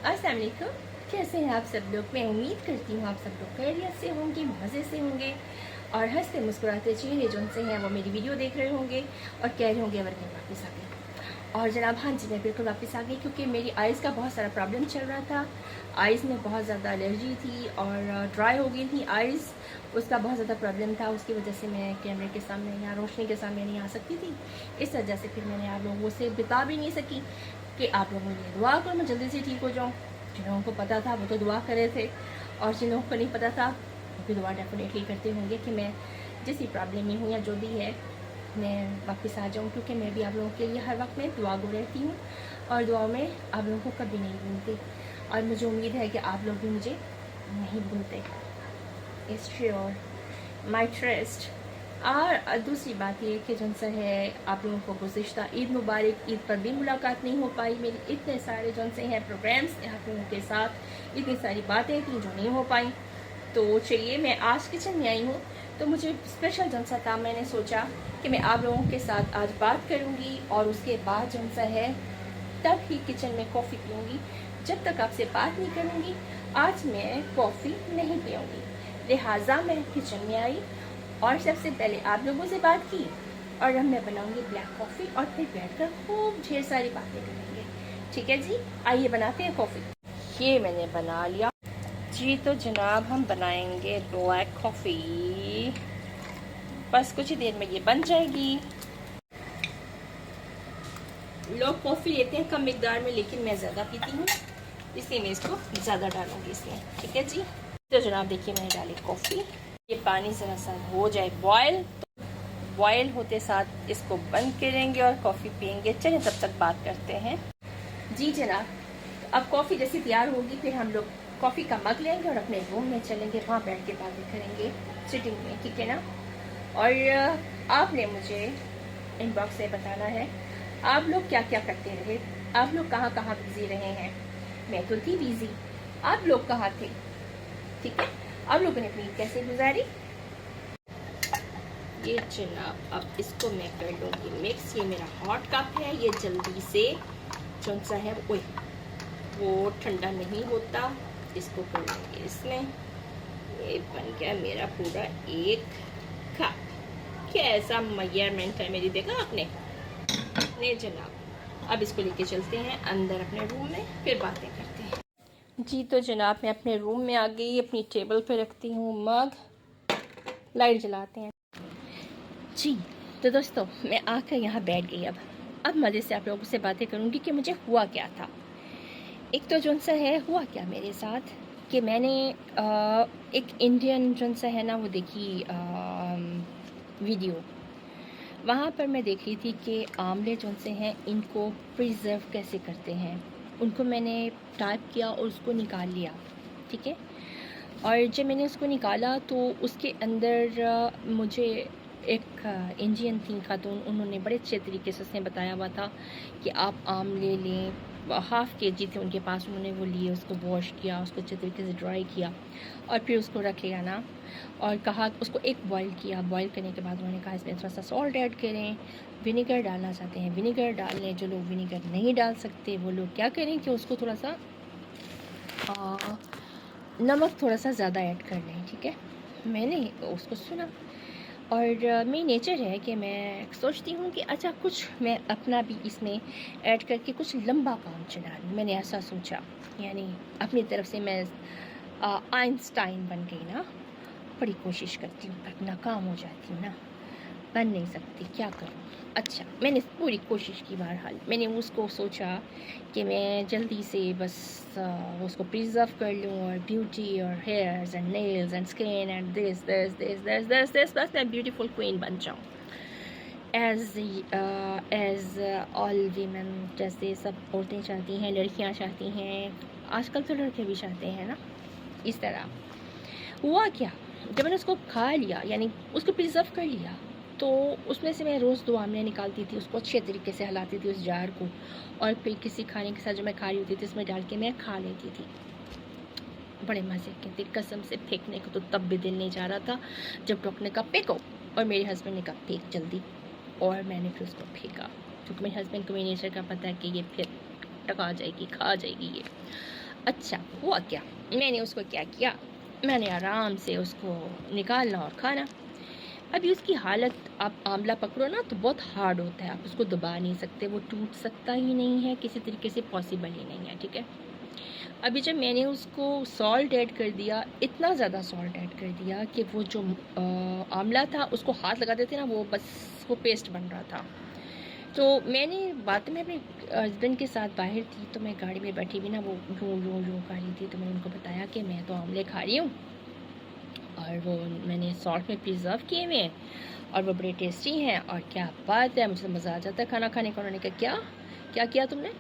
अस्सलाम वालेकुम। कैसे हैं आप सब लोग? मैं उम्मीद करती हूँ आप सब लोग खैरियत से होंगे, मज़े से होंगे और हंसते मुस्कुराते चेहरे जो उनसे हैं वो मेरी वीडियो देख रहे होंगे और कह रहे होंगे वर्किंग वापस आ गई। और जनाब हाँ जी, मैं बिल्कुल वापस आ गई क्योंकि मेरी आइज़ का बहुत सारा प्रॉब्लम चल रहा था। आइज़ में बहुत ज़्यादा एलर्जी थी और ड्राई हो गई थी आइज़, उसका बहुत ज़्यादा प्रॉब्लम था। उसकी वजह से मैं कैमरे के सामने या रोशनी के सामने नहीं आ सकती थी। इस वजह से फिर मैंने आप लोगों से बता भी नहीं सकी कि आप लोगों ने दुआ करो मैं जल्दी से ठीक हो जाऊँ। जिन लोगों को पता था वो तो दुआ कर रहे थे और जिन लोगों को नहीं पता था वो भी दुआ डेफिनेटली करते होंगे कि मैं जिस भी प्रॉब्लम में हूँ या जो भी है मैं वापस आ जाऊँ, क्योंकि मैं भी आप लोगों के लिए हर वक्त में दुआ गो रहती हूँ और दुआ में आप लोगों को कभी नहीं भूलती और मुझे उम्मीद है कि आप लोग भी मुझे नहीं भूलते। It's sure my trust. और दूसरी बात ये कि जो सा है आप लोगों को गुज़िश्ता ईद मुबारक। ईद पर भी मुलाकात नहीं हो पाई मेरी, इतने सारे जो से हैं प्रोग्राम्स आप लोगों के साथ, इतनी सारी बातें थी जो नहीं हो पाई। तो चलिए मैं आज किचन में आई हूँ तो मुझे स्पेशल जो सा था, मैंने सोचा कि मैं आप लोगों के साथ आज बात करूँगी और उसके बाद जो सा है तब ही किचन में कॉफ़ी पीऊँगी। जब तक आपसे बात नहीं करूँगी आज मैं कॉफ़ी नहीं पीऊँगी। लिहाजा मैं किचन में आई और सबसे पहले आप लोगों से बात की और अब मैं बनाऊंगी ब्लैक कॉफ़ी और फिर बैठकर खूब ढेर सारी बातें करेंगे। ठीक है जी, आइए बनाते हैं कॉफ़ी। ये मैंने बना लिया जी। तो जनाब हम बनाएंगे ब्लैक कॉफ़ी, बस कुछ ही देर में ये बन जाएगी। लोग कॉफ़ी लेते हैं कम मिकदार में, लेकिन मैं ज़्यादा पीती हूँ इसलिए मैं इसको ज़्यादा डालूंगी इसमें। ठीक है जी। तो जनाब देखिए मैंने डाली कॉफ़ी, ये पानी ज़रा सा हो जाए बॉयल, तो बॉयल होते साथ इसको बंद करेंगे और कॉफ़ी पियेंगे। चलिए तब तक बात करते हैं जी जनाब। अब कॉफ़ी जैसी तैयार होगी फिर हम लोग कॉफ़ी का मग लेंगे और अपने रूम में चलेंगे, वहाँ बैठ के बातें करेंगे सिटिंग में, ठीक है ना। और आपने मुझे इनबॉक्स से बताना है आप लोग क्या क्या करते रहे, आप लोग कहाँ कहाँ बिजी रहे हैं। मैं तो थी बिजी, आप लोग कहाँ थे? ठीक है, आप लोगों ने अपनी कैसे गुजारी। ये जनाब अब इसको मैं कर लूँगी मिक्स। ये मेरा हॉट कप है, ये जल्दी से जो सा है वो ठंडा नहीं होता। इसको कर लेंगे इसमें। ये बन गया मेरा पूरा एक कप। कैसा मेजरमेंट है मेरी, देखा आपने? नहीं जनाब, अब इसको लेके चलते हैं अंदर अपने रूम में, फिर बातें करते हैं जी। तो जनाब मैं अपने रूम में आ गई, अपनी टेबल पे रखती हूँ मग, लाइट जलाते हैं जी। तो दोस्तों मैं आकर यहाँ बैठ गई। अब मज़े से आप लोगों से बातें करूँगी कि मुझे हुआ क्या था। एक तो जो सा है हुआ क्या मेरे साथ कि मैंने एक इंडियन जो सा है ना वो देखी वीडियो। वहाँ पर मैं देख रही थी कि आमले जो से हैं इनको प्रिजर्व कैसे करते हैं। उनको मैंने टाइप किया और उसको निकाल लिया, ठीक है। और जब मैंने उसको निकाला तो उसके अंदर मुझे एक इंडियन थी खातून, उन्होंने बड़े अच्छे तरीके से उसने बताया हुआ था कि आप आम ले लें। हाफ़ केजी थे उनके पास, उन्होंने वो लिए, उसको वॉश किया, उसको अच्छे तरीके से ड्राई किया और फिर उसको रखेगा ना और कहा उसको एक बॉईल किया। बॉईल करने के बाद उन्होंने कहा इसमें थोड़ा सा सॉल्ट ऐड करें, विनेगर डालना चाहते हैं विनेगर डाल लें, जो लोग विनेगर नहीं डाल सकते वो लोग क्या करें कि उसको थोड़ा सा नमक थोड़ा सा ज़्यादा ऐड कर लें, ठीक है। मैंने उसको सुना और मेरी नेचर है कि मैं सोचती हूँ कि अच्छा कुछ मैं अपना भी इसमें ऐड करके कुछ लंबा काम चला लूँ। मैंने ऐसा सोचा, यानी अपनी तरफ से मैं आइंस्टाइन बन गई ना। बड़ी कोशिश करती हूँ पर नाकाम हो जाती हूँ ना, बन नहीं सकती, क्या करूँ। अच्छा मैंने पूरी कोशिश की, बहरहाल मैंने उसको सोचा कि मैं जल्दी से बस उसको प्रिजर्व कर लूँ और ब्यूटी और hairs and nails and skin and this बस मैं ब्यूटीफुल क्वीन बन जाऊँ एज ऑल वीमेन, जैसे सब औरतें चाहती हैं, लड़कियाँ चाहती हैं, आजकल तो लड़के भी चाहते हैं ना। इस तरह हुआ क्या, जब मैंने उसको खा लिया यानी उसको प्रिजर्व कर लिया तो उसमें से मैं रोज़ 2 आमले निकालती थी, उसको अच्छे तरीके से हिलाती थी उस जार को और फिर किसी खाने के साथ जो मैं खा रही होती थी उसमें डाल के मैं खा लेती थी। बड़े मज़े के थे कसम से। फेंकने को तो तब भी दिल नहीं जा रहा था जब डॉक्टर ने कहा फेंको और मेरे हस्बैंड ने कहा फेंक जल्दी, और मैंने फिर उसको फेंका क्योंकि मेरे हस्बैंड को मेरे नेचर का पता है कि ये फिर टका जाएगी, खा जाएगी ये। अच्छा हुआ क्या, मैंने उसको क्या किया, मैंने आराम से उसको निकालना और खाना। अभी उसकी हालत, आप आंवला पकड़ो ना तो बहुत हार्ड होता है, आप उसको दबा नहीं सकते, वो टूट सकता ही नहीं है, किसी तरीके से पॉसिबल ही नहीं है, ठीक है। अभी जब मैंने उसको सॉल्ट ऐड कर दिया, इतना ज़्यादा सॉल्ट ऐड कर दिया कि वो जो आंवला था उसको हाथ लगाते थे ना, वो बस वो पेस्ट बन रहा था। तो मैंने बात में अपने हस्बैंड के साथ बाहर थी, तो मैं गाड़ी में बैठी हुई ना, वो यूँ यूँ यूँ कर रही थी, तो मैंने उनको बताया कि मैं तो आंवले खा रही हूँ और वो मैंने सॉल्ट में प्रिजर्व किए हुए हैं और वो बड़े टेस्टी हैं और क्या बात है, मुझे तो मज़ा आ जाता है खाना खाने का। उन्होंने कहा क्या क्या किया तुमने?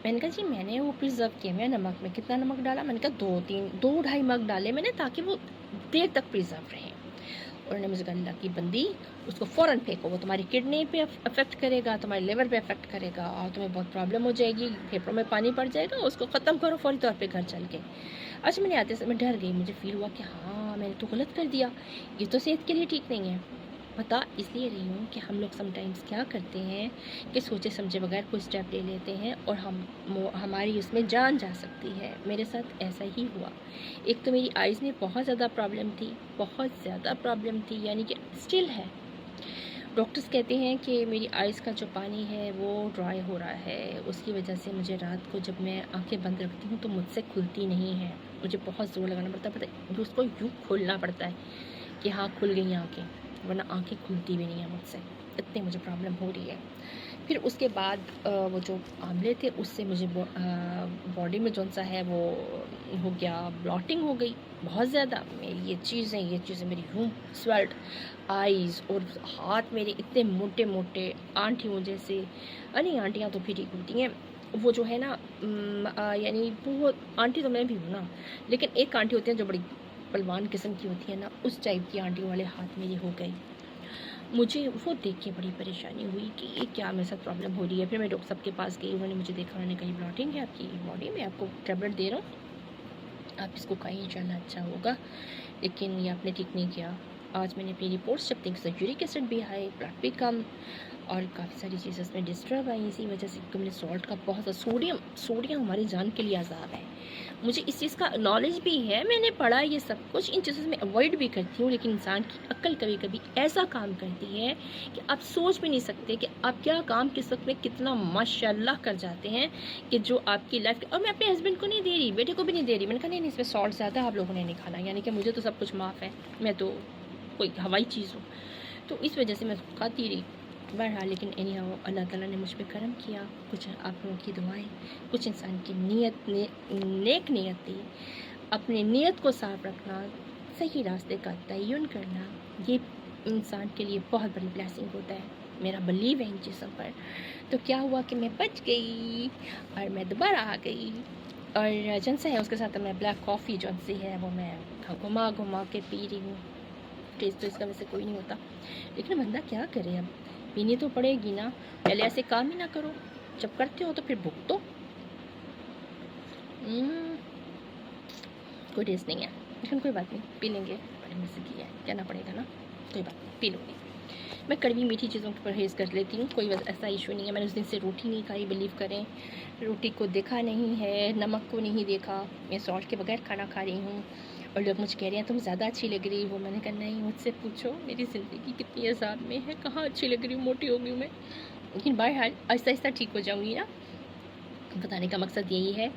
मैंने कहा जी मैंने वो प्रिजर्व किए हुए हैं नमक में। कितना नमक डाला? मैंने कहा 2-2.5 मग डाले मैंने, ताकि वो देर तक प्रिजर्व रहे। उन्होंने मुझे कहा अल्लाह की बंदी, उसको फ़ौरन फेंको, वो तुम्हारी किडनी पे अफेक्ट करेगा, तुम्हारे लिवर पे अफेक्ट करेगा और तुम्हें बहुत प्रॉब्लम हो जाएगी, फेफड़ों में पानी पड़ जाएगा, उसको ख़त्म करो फ़ौरी तौर पे घर चल के। अच्छा, मैंने आते समय डर गई, मुझे फील हुआ कि हाँ मैंने तो गलत कर दिया, ये तो सेहत के लिए ठीक नहीं है। बता इसलिए रही हूँ कि हम लोग समटाइम्स क्या करते हैं कि सोचे समझे बगैर कोई स्टेप ले लेते हैं और हमारी उसमें जान जा सकती है। मेरे साथ ऐसा ही हुआ। एक तो मेरी आइज़ में बहुत ज़्यादा प्रॉब्लम थी, बहुत ज़्यादा प्रॉब्लम थी, यानी कि स्टिल है। डॉक्टर्स कहते हैं कि मेरी आइज़ का जो पानी है वो ड्राई हो रहा है, उसकी वजह से मुझे रात को जब मैं आंखें बंद रखती हूँ तो मुझसे खुलती नहीं है, मुझे बहुत ज़ोर लगाना पड़ता है, पता है उसको यूँ खोलना पड़ता है कि हाँ खुल गई आंखें, वरना आंखें खुलती भी नहीं है मुझसे, इतनी मुझे प्रॉब्लम हो रही है। फिर उसके बाद वो जो आंवले थे उससे मुझे बॉडी में जौन सा है वो हो गया, ब्लॉटिंग हो गई बहुत ज़्यादा। मेरी ये चीज़ें मेरी यूँ स्वेल्ड आइज़ और हाथ मेरे इतने मोटे मोटे, आंटियों जैसे। अरे आंटियाँ तो फिर ठीक होती हैं, वो जो है ना यानी वो आंटी तो मैं भी हूँ ना, लेकिन एक आंटी होती है जो बड़ी बलवान किस्म की होती है ना, उस टाइप की आंटियों वाले हाथ मेरे हो गए। मुझे वो देख के बड़ी परेशानी हुई कि ये क्या मेरे साथ प्रॉब्लम हो रही है। फिर मैं डॉक्टर साहब के पास गई, उन्होंने मुझे देखा, उन्होंने कही ब्लॉटिंग है आपकी बॉडी में, आपको टैबलेट दे रहा हूँ, आप इसको खाइए इंशाल्लाह अच्छा होगा। लेकिन ये आपने ठीक नहीं किया। आज मैंने अपनी रिपोर्ट्स जब देखी, यूरिक एसिड भी हाई, ब्लड भी कम और काफ़ी सारी चीज़ें इसमें डिस्टर्ब आई इसी वजह से, क्योंकि मैंने सॉल्ट का बहुत सोडियम हमारी जान के लिए अज़ाब है। मुझे इस चीज़ का नॉलेज भी है, मैंने पढ़ा ये सब कुछ, इन चीज़ों से मैं अवॉइड भी करती हूँ, लेकिन इंसान की अक्ल कभी कभी ऐसा काम करती है कि आप सोच भी नहीं सकते कि आप क्या काम किस वक्त में कितना माशाल्लाह कर जाते हैं कि जो आपकी लाइफ। और मैं अपने हस्बैंड को नहीं दे रही, बेटे को भी नहीं दे रही, मैंने कहा नहीं इसमें सॉल्ट ज़्यादा आप लोगों ने नहीं खाना, यानी कि मुझे तो सब कुछ माफ़ है, मैं तो कोई हवाई चीज़ हूँ, तो इस वजह से मैं खाती रही। बहरहाल लेकिन एनी हाउ अल्लाह ताला ने मुझ पर करम किया, कुछ आप लोगों की दुआएं, कुछ इंसान की नेक नीयत थी। अपनी नीयत को साफ रखना, सही रास्ते का तयन करना, ये इंसान के लिए बहुत बड़ी ब्लेसिंग होता है। मेरा बिलीव है इन चीज़ों पर। तो क्या हुआ कि मैं बच गई और मैं दोबारा आ गई और जन से है उसके साथ मैं ब्लैक कॉफ़ी जौन सी है वो मैं घुमा घुमा के पी रही हूँ। टेस्ट तो इसका वैसे कोई नहीं होता, लेकिन बंदा क्या करे, अब पीनी तो पड़ेगी ना। पहले ऐसे काम ही ना करो, जब करते हो तो फिर भुगतो। कोई टेस्ट नहीं है, लेकिन कोई बात नहीं, पी लेंगे, बड़ी मज़े की है, कहना पड़ेगा ना, कोई बात नहीं, पी लूँगी। मैं कड़वी मीठी चीज़ों पर परहेज़ कर लेती हूँ, कोई ऐसा इशू नहीं है। मैंने उस दिन से रोटी नहीं खाई, बिलीव करें, रोटी को देखा नहीं है, नमक को नहीं देखा, मैं सॉल्ट के बगैर खाना खा रही हूँ। और लोग मुझे कह रहे हैं तुम ज़्यादा अच्छी लग रही हो, मैंने कहा नहीं, मुझसे पूछो मेरी ज़िंदगी कितनी अज़ाब में है, कहाँ अच्छी लग रही हूँ, मोटी हो गई हूँ मैं। लेकिन बहरहाल आहिस्ता आहिस्ता ठीक हो जाऊँगी ना। बताने का मकसद यही है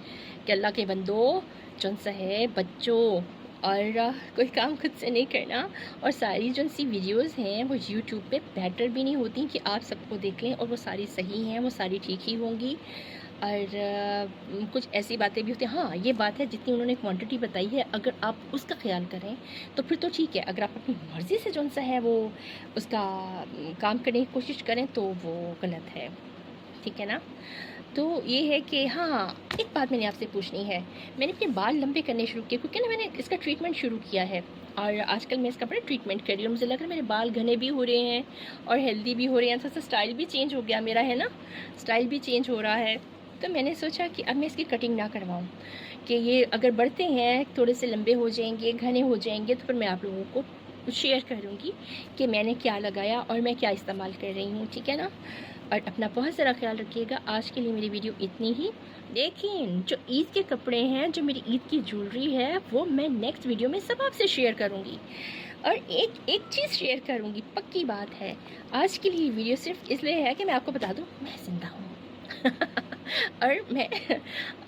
कि अल्लाह के बंदो, जौन सा है बच्चों, और कोई काम खुद से नहीं करना। और सारी जो सी वीडियोस हैं वो यूट्यूब पे बेटर भी नहीं होती कि आप सबको देख लें और वो सारी सही हैं, वो सारी ठीक ही होंगी। और कुछ ऐसी बातें भी होती हैं। हाँ ये बात है, जितनी उन्होंने क्वांटिटी बताई है अगर आप उसका ख्याल करें तो फिर तो ठीक है। अगर आप अपनी मर्ज़ी से जौन सा है वो उसका काम करने की कोशिश करें तो वो गलत है, ठीक है ना। तो ये है कि हाँ, एक बात मैंने आपसे पूछनी है। मैंने अपने बाल लंबे करने शुरू किए, क्योंकि ना मैंने इसका ट्रीटमेंट शुरू किया है और आजकल मैं इसका बड़ा ट्रीटमेंट कर रही हूँ। मुझे लग रहा है मेरे बाल घने भी हो रहे हैं और हेल्दी भी हो रहे हैं, थोड़ा सा स्टाइल भी चेंज हो गया मेरा, है ना, स्टाइल भी चेंज हो रहा है। तो मैंने सोचा कि अब मैं इसकी कटिंग ना करवाऊँ, कि ये अगर बढ़ते हैं थोड़े से लंबे हो जाएंगे, घने हो जाएंगे, तो फिर मैं आप लोगों को शेयर करूँगी कि मैंने क्या लगाया और मैं क्या इस्तेमाल कर रही हूँ, ठीक है ना। और अपना बहुत सारा ख्याल रखिएगा। आज के लिए मेरी वीडियो इतनी ही। लेकिन जो ईद के कपड़े हैं, जो मेरी ईद की ज्वेलरी है, वो मैं नेक्स्ट वीडियो में सब आपसे शेयर करूँगी। और एक चीज़ शेयर करूँगी, पक्की बात है। आज के लिए वीडियो सिर्फ इसलिए है कि मैं आपको बता दूँ मैं ज़िंदा हूँ।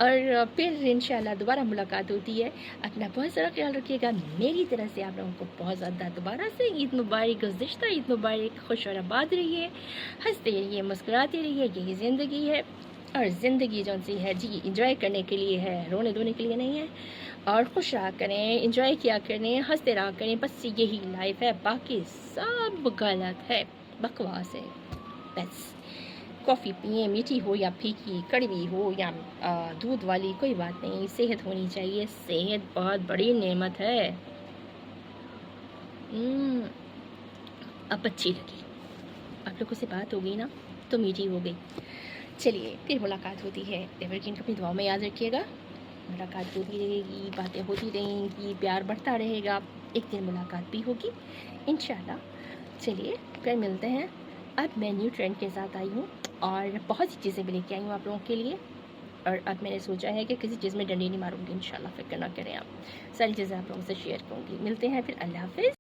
और फिर इंशाल्लाह दोबारा मुलाकात होती है। अपना बहुत सारा ख्याल रखिएगा। मेरी तरफ से आप लोगों को बहुत ज़्यादा दोबारा से ईद मुबारक, गुज़िश्ता ईद मुबारक। खुश और आबाद रहिए, हंसते रहिए, मुस्कुराते रहिए, यही ज़िंदगी है। और ज़िंदगी जो सी है जी, इंजॉय करने के लिए है, रोने धोने के लिए नहीं है। और खुश रहा करें, इंजॉय किया करें, हंसते रहा करें, बस यही लाइफ है। बाकी सब गलत है, बकवास है। बस कॉफ़ी पिए, मीठी हो या फीकी, कड़वी हो या दूध वाली, कोई बात नहीं, सेहत होनी चाहिए। सेहत बहुत बड़ी नेमत है। अब अच्छी लगी, आप लोगों से बात हो गई ना, तो मीठी हो गई। चलिए फिर मुलाकात होती है। एवरग्रीन अपनी दुआओं में याद रखिएगा। मुलाकात होती रहेगी, बातें होती रहेंगी, प्यार बढ़ता रहेगा। एक दिन मुलाकात भी होगी इंशाल्लाह। चलिए फिर मिलते हैं। अब मैं न्यू ट्रेंड के साथ आई हूँ और बहुत सी चीज़ें भी लेके आई हूँ आप लोगों के लिए। और अब मैंने सोचा है कि किसी चीज़ में डंडी नहीं मारूंगी इंशाल्लाह, फिक्र ना करें आप। सारी चीज़ें आप लोगों से शेयर करूँगी। मिलते हैं फिर, अल्लाह हाफिज़।